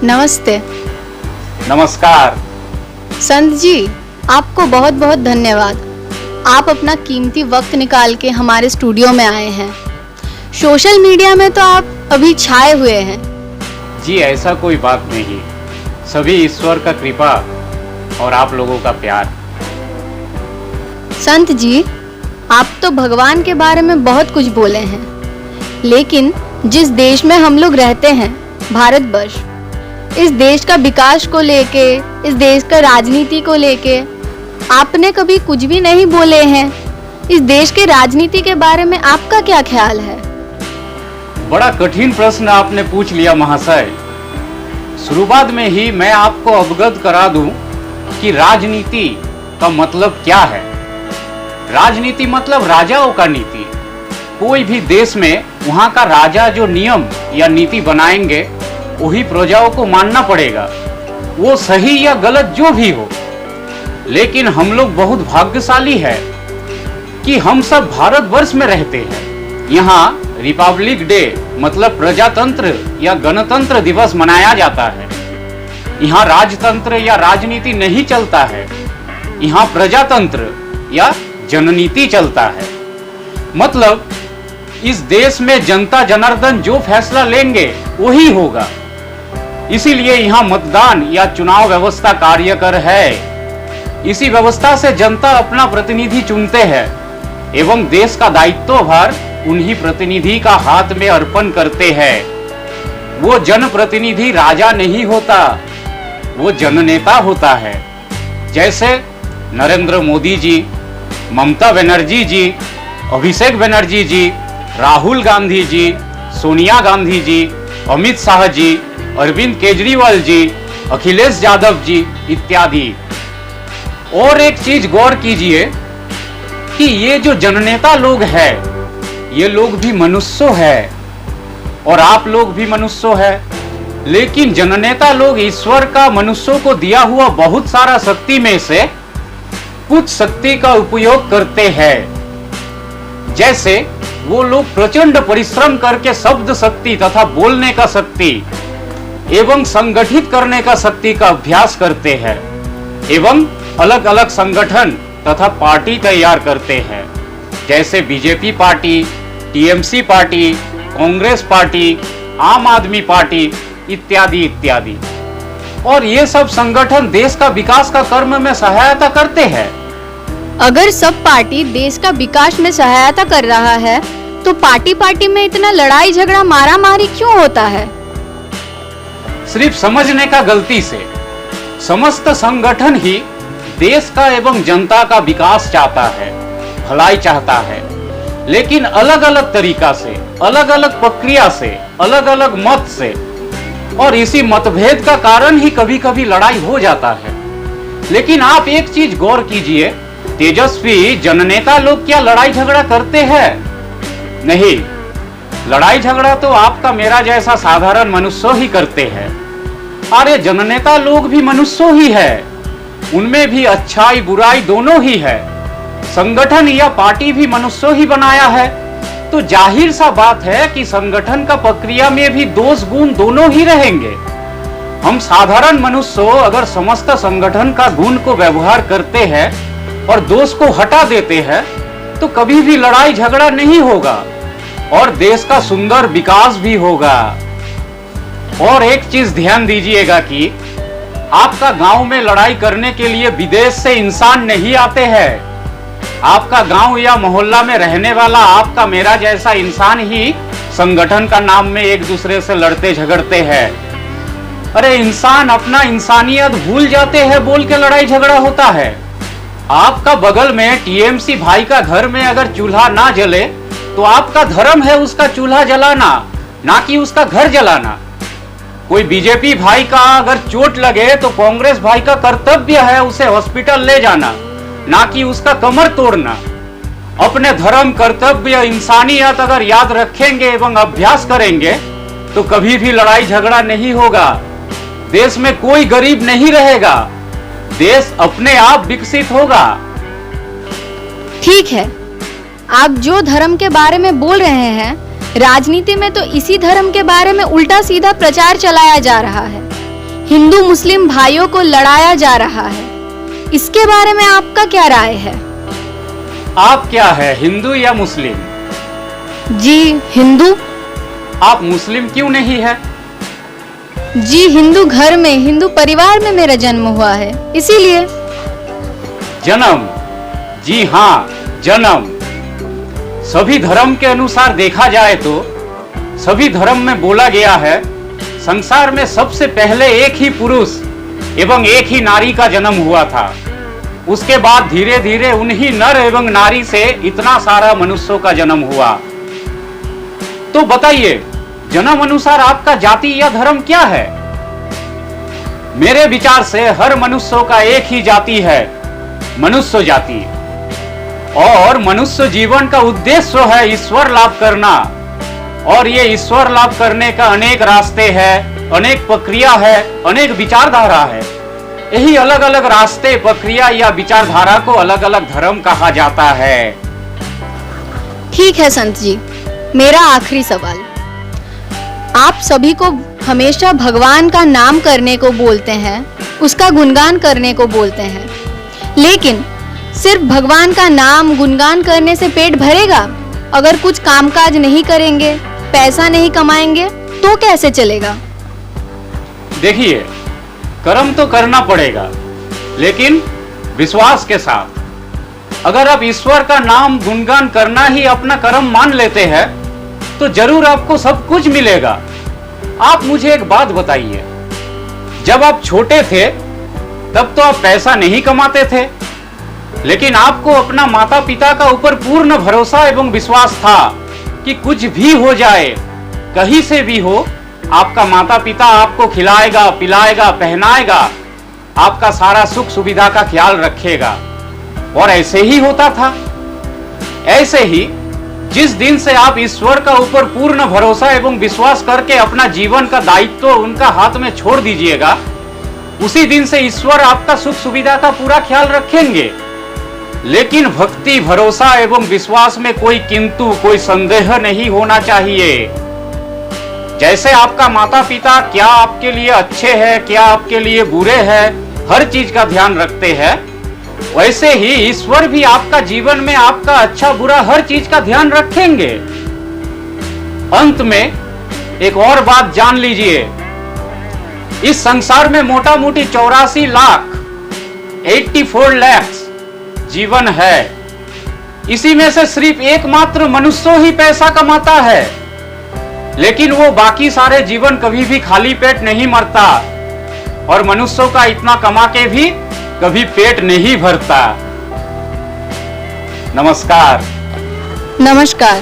नमस्ते। नमस्कार। संत जी, आपको बहुत बहुत धन्यवाद। आप अपना कीमती वक्त निकाल के हमारे स्टूडियो में आए हैं। सोशल मीडिया में तो आप अभी छाए हुए हैं। जी ऐसा कोई बात नहीं, सभी ईश्वर का कृपा और आप लोगों का प्यार। संत जी, आप तो भगवान के बारे में बहुत कुछ बोले हैं, लेकिन जिस देश में हम लोग रहते हैं, भारतवर्ष, इस देश का विकास को लेके, इस देश का राजनीति को लेके आपने कभी कुछ भी नहीं बोले हैं। इस देश के राजनीति के बारे में आपका क्या ख्याल है? बड़ा कठिन प्रश्न आपने पूछ लिया महाशय। शुरुआत में ही मैं आपको अवगत करा दूं कि राजनीति का मतलब क्या है। राजनीति मतलब राजाओं का नीति। कोई भी देश में वहां का राजा जो नियम या नीति बनाएंगे वही प्रजाओं को मानना पड़ेगा, वो सही या गलत जो भी हो। लेकिन हम लोग बहुत भाग्यशाली है कि हम सब भारतवर्ष में रहते हैं। यहाँ रिपब्लिक डे मतलब प्रजातंत्र या गणतंत्र दिवस मनाया जाता है। यहाँ राजतंत्र या राजनीति नहीं चलता है, यहाँ प्रजातंत्र या जननीति चलता है। मतलब इस देश में जनता जनार्दन जो फैसला लेंगे वही होगा। इसीलिए यहाँ मतदान या चुनाव व्यवस्था कार्यकर है। इसी व्यवस्था से जनता अपना प्रतिनिधि चुनते हैं एवं देश का दायित्वभार उन्हीं प्रतिनिधि का हाथ में अर्पण करते हैं। वो जनप्रतिनिधि राजा नहीं होता, वो जननेता होता है। जैसे नरेंद्र मोदी जी, ममता बनर्जी जी, अभिषेक बनर्जी जी, राहुल गांधी जी, सोनिया गांधी जी, अमित शाह जी, अरविंद केजरीवाल जी, अखिलेश यादव जी इत्यादि। और एक चीज गौर कीजिए कि ये जो जननेता लोग हैं, ये लोग भी मनुष्य है और आप लोग भी मनुष्य है। लेकिन जननेता लोग ईश्वर का मनुष्यों को दिया हुआ बहुत सारा शक्ति में से कुछ शक्ति का उपयोग करते हैं। जैसे वो लोग प्रचंड परिश्रम करके शब्द शक्ति तथा बोलने का शक्ति एवं संगठित करने का शक्ति का अभ्यास करते हैं एवं अलग अलग संगठन तथा पार्टी तैयार करते हैं। जैसे BJP party, TMC party, Congress party, आम आदमी पार्टी इत्यादि इत्यादि। और ये सब संगठन देश का विकास का कर्म में सहायता करते हैं। अगर सब पार्टी देश का विकास में सहायता कर रहा है, तो पार्टी पार्टी में इतना लड़ाई झगड़ा मारा मारी क्यों होता है? सिर्फ समझने का गलती से। समस्त संगठन ही देश का एवं जनता का विकास चाहता है, भलाई चाहता है, लेकिन अलग अलग तरीका से, अलग अलग प्रक्रिया से, अलग अलग मत से। और इसी मतभेद का कारण ही कभी कभी लड़ाई हो जाता है। लेकिन आप एक चीज गौर कीजिए, तेजस्वी जननेता लोग क्या लड़ाई झगड़ा करते हैं? नहीं, लड़ाई झगड़ा तो आपका मेरा जैसा साधारण मनुष्य ही करते हैं। अरे जननेता लोग भी मनुष्य ही है, उनमें भी अच्छाई बुराई दोनों ही है। संगठन या पार्टी भी मनुष्य ही बनाया है, तो जाहिर सा बात है कि संगठन का प्रक्रिया में भी दोष गुण दोनों ही रहेंगे। हम साधारण मनुष्य अगर समस्त संगठन का गुण को व्यवहार करते हैं और दोष को हटा देते हैं तो कभी भी लड़ाई झगड़ा नहीं होगा और देश का सुंदर विकास भी होगा। और एक चीज ध्यान दीजिएगा कि आपका गांव में लड़ाई करने के लिए विदेश से इंसान नहीं आते हैं। आपका गांव या मोहल्ला में रहने वाला आपका मेरा जैसा इंसान ही संगठन का नाम में एक दूसरे से लड़ते झगड़ते हैं। अरे इंसान अपना इंसानियत भूल जाते हैं बोल के लड़ाई झगड़ा होता है। आपका बगल में टीएमसी भाई का घर में अगर चूल्हा ना जले तो आपका धर्म है उसका चूल्हा जलाना, ना कि उसका घर जलाना। कोई बीजेपी भाई का अगर चोट लगे तो कांग्रेस भाई का कर्तव्य है उसे हॉस्पिटल ले जाना, ना कि उसका कमर तोड़ना। अपने धर्म, कर्तव्य, इंसानियत अगर याद रखेंगे एवं अभ्यास करेंगे तो कभी भी लड़ाई झगड़ा नहीं होगा। देश में कोई गरीब नहीं रहेगा, देश अपने आप विकसित होगा। ठीक है, आप जो धर्म के बारे में बोल रहे हैं, राजनीति में तो इसी धर्म के बारे में उल्टा सीधा प्रचार चलाया जा रहा है। हिंदू मुस्लिम भाइयों को लड़ाया जा रहा है, इसके बारे में आपका क्या राय है? आप क्या है, हिंदू या मुस्लिम? जी हिंदू। आप मुस्लिम क्यों नहीं है? जी हिंदू घर में, हिंदू परिवार में मेरा जन्म हुआ है, इसीलिए। जन्म? जी हाँ, जन्म। सभी धर्म के अनुसार देखा जाए तो सभी धर्म में बोला गया है, संसार में सबसे पहले एक ही पुरुष एवं एक ही नारी का जन्म हुआ था। उसके बाद धीरे धीरे उन्हीं नर एवं नारी से इतना सारा मनुष्यों का जन्म हुआ। तो बताइए, जन्म अनुसार आपका जाति या धर्म क्या है? मेरे विचार से हर मनुष्यों का एक ही जाति है, मनुष्य जाति। और मनुष्य जीवन का उद्देश्य है ईश्वर लाभ करना। और ये ईश्वर लाभ करने का अनेक रास्ते हैं, अनेक प्रक्रिया है, अनेक विचारधारा है। यही अलग अलग रास्ते, प्रक्रिया या विचारधारा को अलग अलग धर्म कहा जाता है। ठीक है संत जी, मेरा आखिरी सवाल। आप सभी को हमेशा भगवान का नाम करने को बोलते हैं, उसका गुणगान करने को बोलते हैं, लेकिन सिर्फ भगवान का नाम गुणगान करने से पेट भरेगा? अगर कुछ कामकाज नहीं करेंगे, पैसा नहीं कमाएंगे तो कैसे चलेगा? देखिए, कर्म तो करना पड़ेगा, लेकिन विश्वास के साथ। अगर आप ईश्वर का नाम गुणगान करना ही अपना कर्म मान लेते हैं तो जरूर आपको सब कुछ मिलेगा। आप मुझे एक बात बताइए, जब आप छोटे थे तब तो आप पैसा नहीं कमाते थे, लेकिन आपको अपना माता पिता का ऊपर पूर्ण भरोसा एवं विश्वास था कि कुछ भी हो जाए, कहीं से भी हो, आपका माता पिता आपको खिलाएगा, पिलाएगा, पहनाएगा, आपका सारा सुख सुविधा का ख्याल रखेगा। और ऐसे ही होता था। ऐसे ही जिस दिन से आप ईश्वर का ऊपर पूर्ण भरोसा एवं विश्वास करके अपना जीवन का दायित्व उनका हाथ में छोड़ दीजिएगा, उसी दिन से ईश्वर आपका सुख सुविधा का पूरा ख्याल रखेंगे। लेकिन भक्ति, भरोसा एवं विश्वास में कोई किंतु, कोई संदेह नहीं होना चाहिए। जैसे आपका माता पिता क्या आपके लिए अच्छे हैं, क्या आपके लिए बुरे हैं, हर चीज का ध्यान रखते हैं, वैसे ही ईश्वर भी आपका जीवन में आपका अच्छा बुरा हर चीज का ध्यान रखेंगे। अंत में एक और बात जान लीजिए, इस संसार में मोटा मोटी 84 लाख 84 lakhs जीवन है। इसी में से सिर्फ एकमात्र मनुष्य ही पैसा कमाता है, लेकिन वो बाकी सारे जीवन कभी भी खाली पेट नहीं मरता, और मनुष्यों का इतना कमा के भी कभी पेट नहीं भरता। नमस्कार। नमस्कार।